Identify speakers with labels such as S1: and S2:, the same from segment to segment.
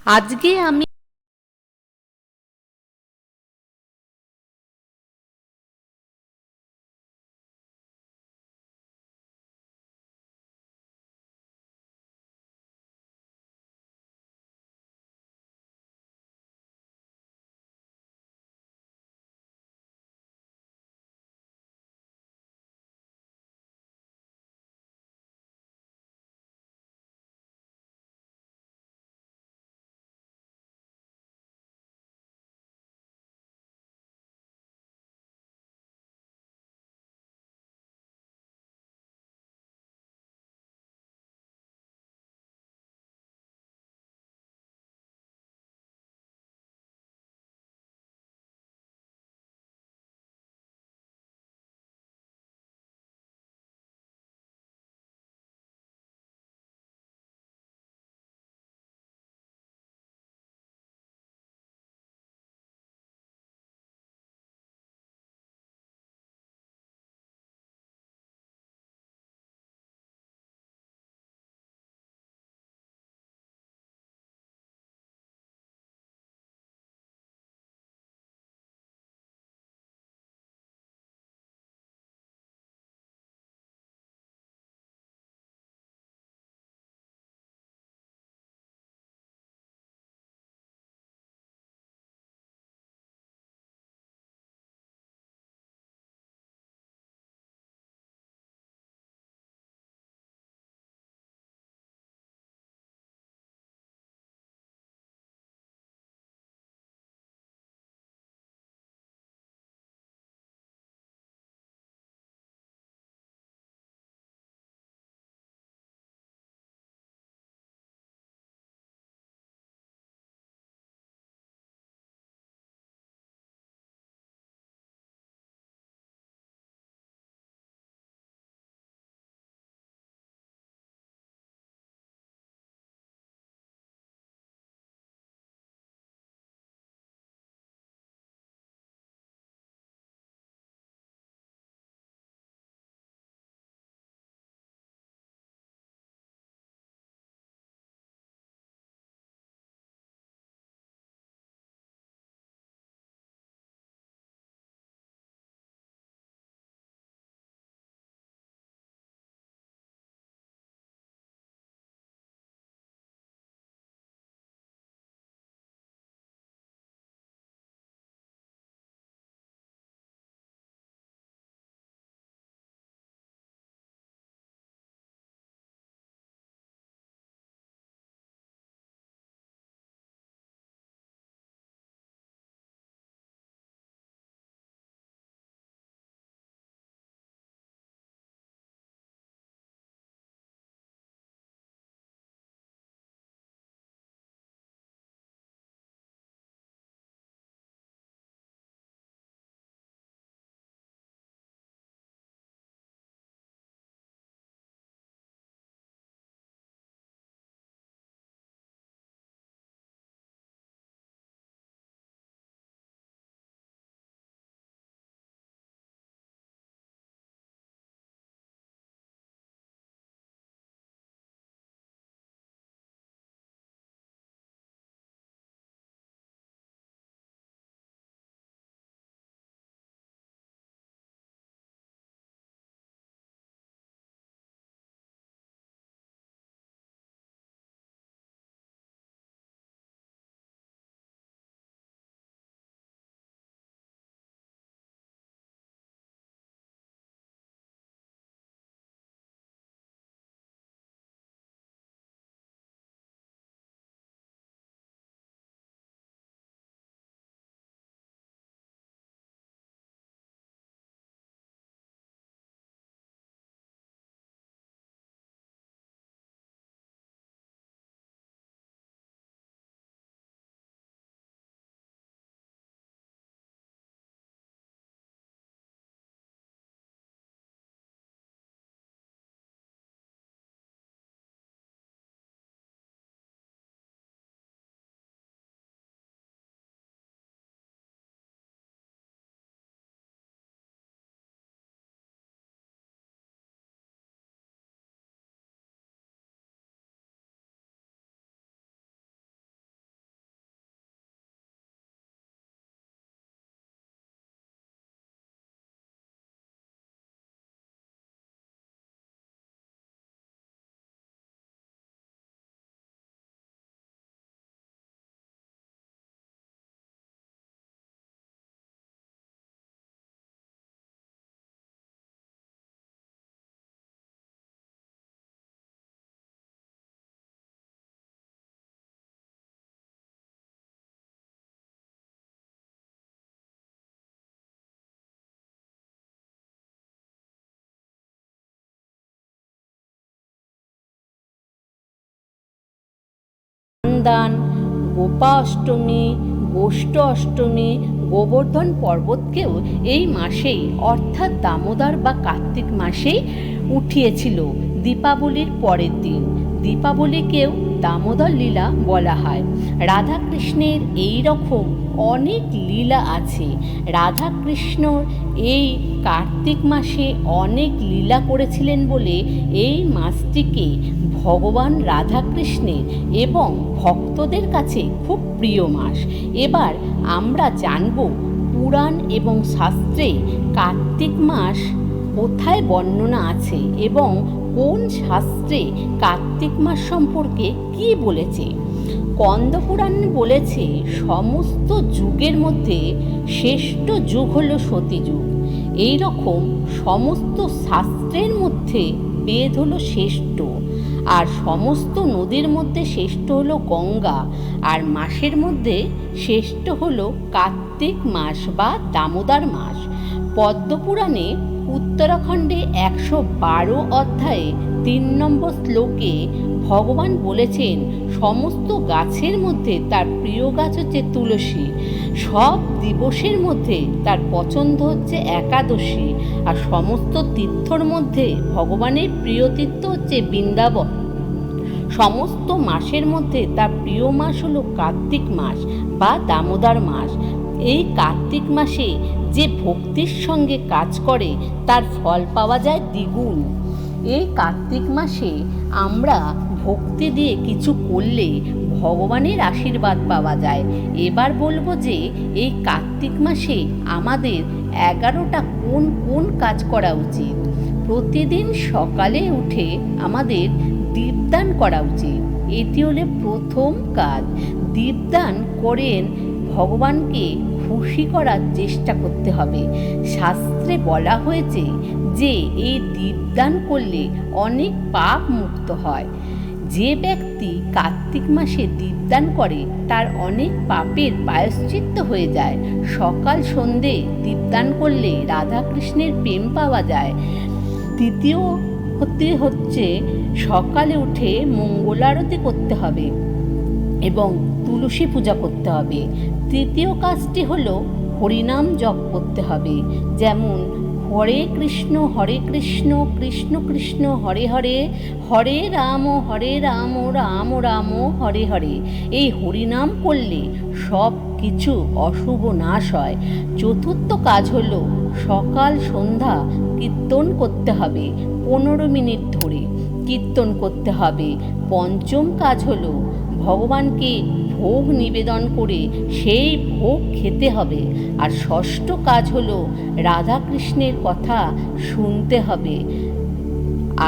S1: আজকে আমি স্নানদান, গোপা অষ্টমী, গোষ্ঠ অষ্টমী, গোবর্ধন পর্বতকেও এই মাসেই অর্থাৎ দামোদর বা কার্তিক মাসেই উঠিয়েছিল দীপাবলির পরের দিন। দীপাবলিকেও দামোদর লীলা বলা হয়। রাধাকৃষ্ণের এই রকম অনেক লীলা আছে। রাধাকৃষ্ণর এই কার্তিক মাসে অনেক লীলা করেছিলেন বলে এই মাসটিকে ভগবান রাধাকৃষ্ণের এবং ভক্তদের কাছে খুব প্রিয় মাস। এবার আমরা জানব পুরাণ এবং শাস্ত্রে কার্তিক মাস কোথায় বর্ণনা আছে এবং কোন শাস্ত্রে কার্তিক মাস সম্পর্কে কি বলেছে। স্কন্দপুরাণ বলেছে সমস্ত যুগের মধ্যে শ্রেষ্ঠ যুগ হলো সতীযুগ। এই রকম সমস্ত শাস্ত্রের মধ্যে বেদ হলো শ্রেষ্ঠ, আর সমস্ত নদীর মধ্যে শ্রেষ্ঠ হলো গঙ্গা, আর মাসের মধ্যে শ্রেষ্ঠ হলো কার্তিক মাস বা দামোদর মাস। পদ্মপুরাণে উত্তরাখণ্ডে 112 অধ্যায়ে 3 নম্বর শ্লোকে ভগবান বলেছেন সমস্ত গাছের মধ্যে তার প্রিয় গাছ হচ্ছে তুলসী, সব দিবসের মধ্যে তার পছন্দ হচ্ছে একাদশী, আর সমস্ত তীর্থর মধ্যে ভগবানের প্রিয় তীর্থ হচ্ছে বৃন্দাবন। সমস্ত মাসের মধ্যে তার প্রিয় মাস হলো কার্তিক মাস বা দামোদর মাস। এই কার্তিক মাসে যে ভক্তির সঙ্গে কাজ করে তার ফল পাওয়া যায় দ্বিগুণ। এই কার্তিক মাসে আমরা ভক্তি দিয়ে কিছু করলে ভগবানের আশীর্বাদ পাওয়া যায়। এবার বলবো যে এই কার্তিক মাসে আমাদের 11টা কোন কোন কাজ করা উচিত। প্রতিদিন সকালে উঠে আমাদের দীপদান করা উচিত। এটি হলো প্রথম কাজ। দীপদান করেন ভগবানকে খুশি করার চেষ্টা করতে হবে। শাস্ত্রে বলা হয়েছে যে এই দীপদান করলে অনেক পাপ মুক্ত হয়। যে ব্যক্তি কার্তিক মাসে দীপদান করে তার অনেক পাপের প্রায়শ্চিত্ত হয়ে যায়। সকাল সন্ধে দীপদান করলে রাধাকৃষ্ণের প্রেম পাওয়া যায়। দ্বিতীয় হচ্ছে সকালে উঠে মঙ্গলারতি করতে হবে এবং তুলসী পূজা করতে হবে। তৃতীয় কাজটি হলো হরিনাম জপ করতে হবে, যেমন হরে কৃষ্ণ কৃষ্ণ কৃষ্ণ হরে হরে, হরে রাম রাম রাম হরে হরে। এই হরিনাম করলে সব কিছু অশুভ নাশ হয়। চতুর্থ কাজ হলো সকাল সন্ধ্যা কীর্তন করতে হবে, 15 মিনিট ধরে কীর্তন করতে হবে। পঞ্চম কাজ হলো ভগবানকে ভোগ নিবেদন করে সেই ভোগ খেতে হবে। আর ষষ্ঠ কাজ হলো রাধাকৃষ্ণের কথা শুনতে হবে।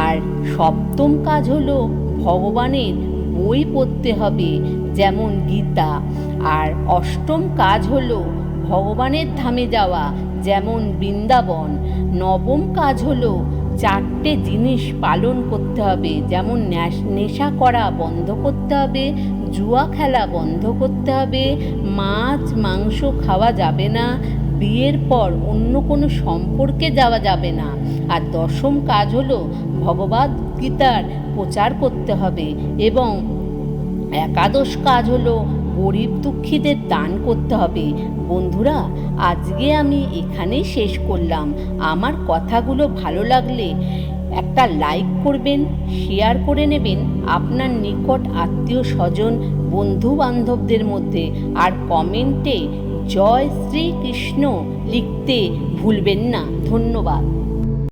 S1: আর সপ্তম কাজ হলো ভগবানের বই পড়তে হবে, যেমন গীতা। আর অষ্টম কাজ হলো ভগবানের ধামে যাওয়া, যেমন বৃন্দাবন। নবম কাজ হলো 4টে জিনিস পালন করতে হবে, যেমন নেশা করা বন্ধ করতে হবে, জুয়া খেলা বন্ধ করতে হবে, মাছ মাংস খাওয়া যাবে না, বিয়ের পর অন্য কোনো সম্পর্কে যাওয়া যাবে না। আর দশম কাজ হলো ভগবদ গীতার প্রচার করতে হবে। এবং একাদশ কাজ হলো গরিব দুঃখীদের দান করতে হবে। বন্ধুরা, আজকে আমি এখানেই শেষ করলাম। আমার কথাগুলো ভালো লাগলে একটা লাইক করবেন, শেয়ার করে নেবেন আপনার নিকট আত্মীয় স্বজন বন্ধু বান্ধবদের মধ্যে, আর কমেন্টে জয় শ্রীকৃষ্ণ লিখতে ভুলবেন না। ধন্যবাদ।